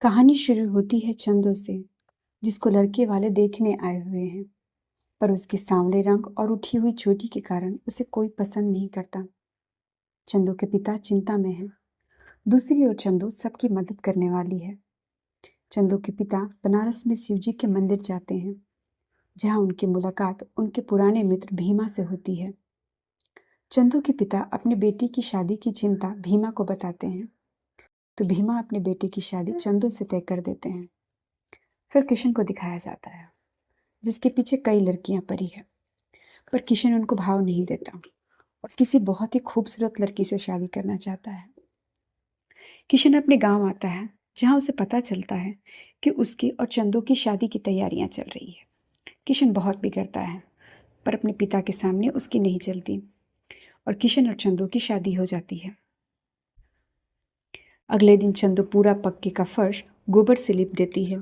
कहानी शुरू होती है चंदो से, जिसको लड़के वाले देखने आए हुए हैं, पर उसके सांवले रंग और उठी हुई चोटी के कारण उसे कोई पसंद नहीं करता। चंदो के पिता चिंता में हैं। दूसरी ओर चंदो सबकी मदद करने वाली है। चंदो के पिता बनारस में शिवजी के मंदिर जाते हैं, जहाँ उनकी मुलाकात उनके पुराने मित्र भीमा से होती है। चंदो के पिता अपने बेटे की शादी की चिंता भीमा को बताते हैं, तो भीमा अपने बेटे की शादी चंदो से तय कर देते हैं। फिर किशन को दिखाया जाता है, जिसके पीछे कई लड़कियां पड़ी है, पर किशन उनको भाव नहीं देता और किसी बहुत ही खूबसूरत लड़की से शादी करना चाहता है। किशन अपने गांव आता है, जहां उसे पता चलता है कि उसकी और चंदो की शादी की तैयारियां चल रही है। किशन बहुत बिगड़ता है, पर अपने पिता के सामने उसकी नहीं चलती और किशन और चंदो की शादी हो जाती है। अगले दिन चंदो पूरा पक्के का फर्श गोबर से लिप देती है।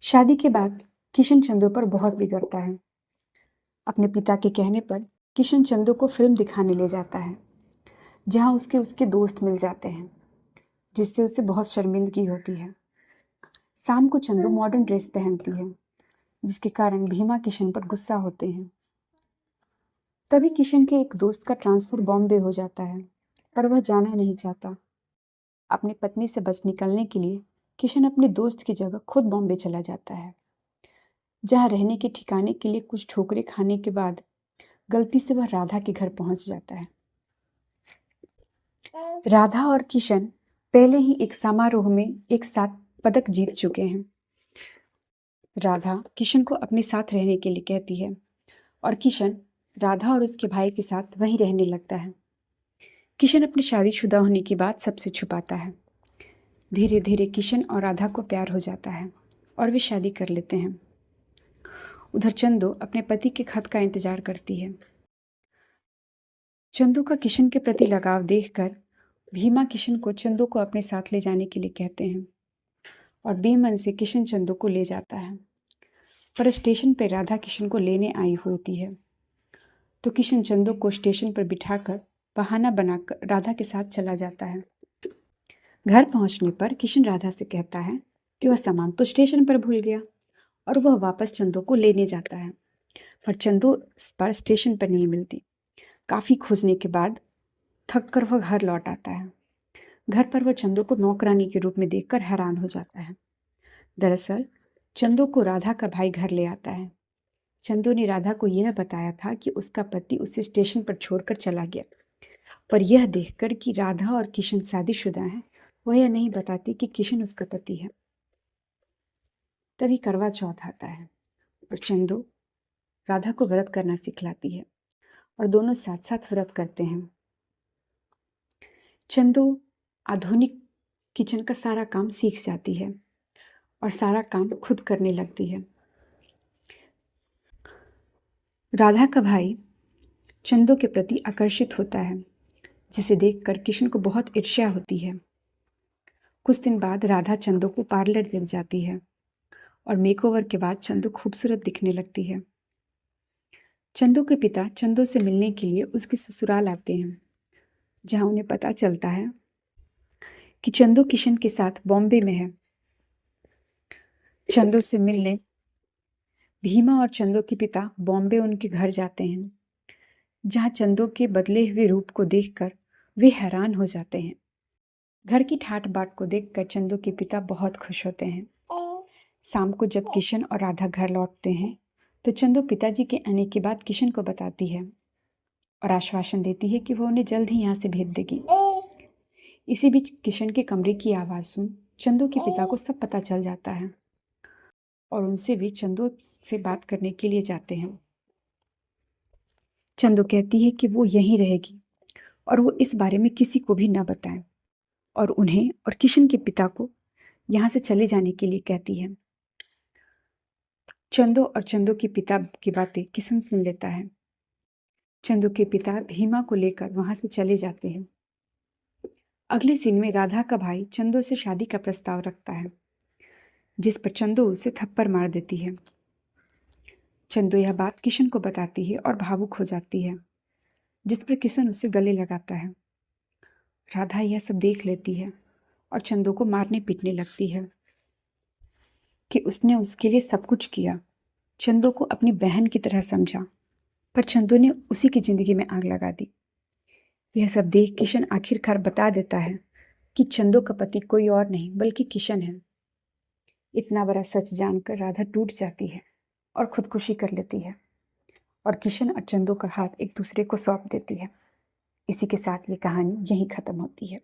शादी के बाद किशन चंदो पर बहुत बिगड़ता है। अपने पिता के कहने पर किशन चंदो को फिल्म दिखाने ले जाता है, जहां उसके उसके दोस्त मिल जाते हैं, जिससे उसे बहुत शर्मिंदगी होती है। शाम को चंदो मॉडर्न ड्रेस पहनती है, जिसके कारण भीमा किशन पर गुस्सा होते हैं। तभी किशन के एक दोस्त का ट्रांसफर बॉम्बे हो जाता है, पर वह जाना नहीं चाहता। अपनी पत्नी से बच निकलने के लिए किशन अपने दोस्त की जगह खुद बॉम्बे चला जाता है, जहाँ रहने के ठिकाने के लिए कुछ ठोकरें खाने के बाद गलती से वह राधा के घर पहुंच जाता है। राधा और किशन पहले ही एक समारोह में एक साथ पदक जीत चुके हैं। राधा किशन को अपने साथ रहने के लिए कहती है और किशन राधा और उसके भाई के साथ वहीं रहने लगता है। किशन अपनी शादीशुदा होने की बात सबसे छुपाता है। धीरे धीरे किशन और राधा को प्यार हो जाता है और वे शादी कर लेते हैं। उधर चंदो अपने पति के खत का इंतजार करती है। चंदो का किशन के प्रति लगाव देखकर भीमा किशन को चंदो को अपने साथ ले जाने के लिए कहते हैं और बेमन से किशन चंदो को ले जाता है। पर स्टेशन पर राधा किशन को लेने आई होती है, तो किशन चंदो को स्टेशन पर बिठाकर बहाना बनाकर राधा के साथ चला जाता है। घर पहुंचने पर किशन राधा से कहता है कि वह सामान तो स्टेशन पर भूल गया और वह वापस चंदो को लेने जाता है, पर चंदो पर स्टेशन पर नहीं मिलती। काफ़ी खोजने के बाद थक कर वह घर लौट आता है। घर पर वह चंदो को नौकरानी के रूप में देखकर हैरान हो जाता है। दरअसल चंदो को राधा का भाई घर ले आता है। चंदो ने राधा को यह बताया था कि उसका पति उसे स्टेशन पर छोड़कर चला गया, पर यह देखकर कि राधा और किशन शादीशुदा हैं, वह यह नहीं बताती कि किशन उसका पति है। तभी करवा चौथ आता है और चंदो राधा को व्रत करना सिखलाती है और दोनों साथ साथ व्रत करते हैं। चंदो आधुनिक किचन का सारा काम सीख जाती है और सारा काम खुद करने लगती है। राधा का भाई चंदो के प्रति आकर्षित होता है, जिसे देखकर किशन को बहुत ईर्ष्या होती है। कुछ दिन बाद राधा चंदो को पार्लर ले जाती है और मेकओवर के बाद चंदो खूबसूरत दिखने लगती है। चंदो के पिता चंदो से मिलने के लिए उसके ससुराल आते हैं, जहां उन्हें पता चलता है कि चंदो किशन के साथ बॉम्बे में है। चंदो से मिलने भीमा और चंदो के पिता बॉम्बे उनके घर जाते हैं, जहां चंदो के बदले हुए रूप को देखकर वे हैरान हो जाते हैं। घर की ठाट बाट को देखकर चंदो के पिता बहुत खुश होते हैं। शाम को जब किशन और राधा घर लौटते हैं, तो चंदो पिताजी के आने के बाद किशन को बताती है और आश्वासन देती है कि वह उन्हें जल्द ही यहाँ से भेज देगी। इसी बीच किशन के कमरे की आवाज़ सुन चंदो के पिता को सब पता चल जाता है और उनसे भी चंदो से बात करने के लिए जाते हैं। चंदो कहती है कि वो यहीं रहेगी और वो इस बारे में किसी को भी न बताए और उन्हें और किशन के पिता को यहाँ से चले जाने के लिए कहती है। चंदो और चंदो के पिता की बातें किशन सुन लेता है। चंदो के पिता भीमा को लेकर वहां से चले जाते हैं। अगले सीन में राधा का भाई चंदो से शादी का प्रस्ताव रखता है, जिस पर चंदो उसे थप्पड़ मार देती है। चंदो यह बात किशन को बताती है और भावुक हो जाती है, जिस पर किशन उसे गले लगाता है। राधा यह सब देख लेती है और चंदू को मारने पीटने लगती है कि उसने उसके लिए सब कुछ किया, चंदू को अपनी बहन की तरह समझा, पर चंदू ने उसी की जिंदगी में आग लगा दी। यह सब देख किशन आखिरकार बता देता है कि चंदू का पति कोई और नहीं बल्कि किशन है। इतना बड़ा सच जानकर राधा टूट जाती है और खुदकुशी कर लेती है और किशन और चंदू का हाथ एक दूसरे को सौंप देती है। इसी के साथ ये कहानी यहीं ख़त्म होती है।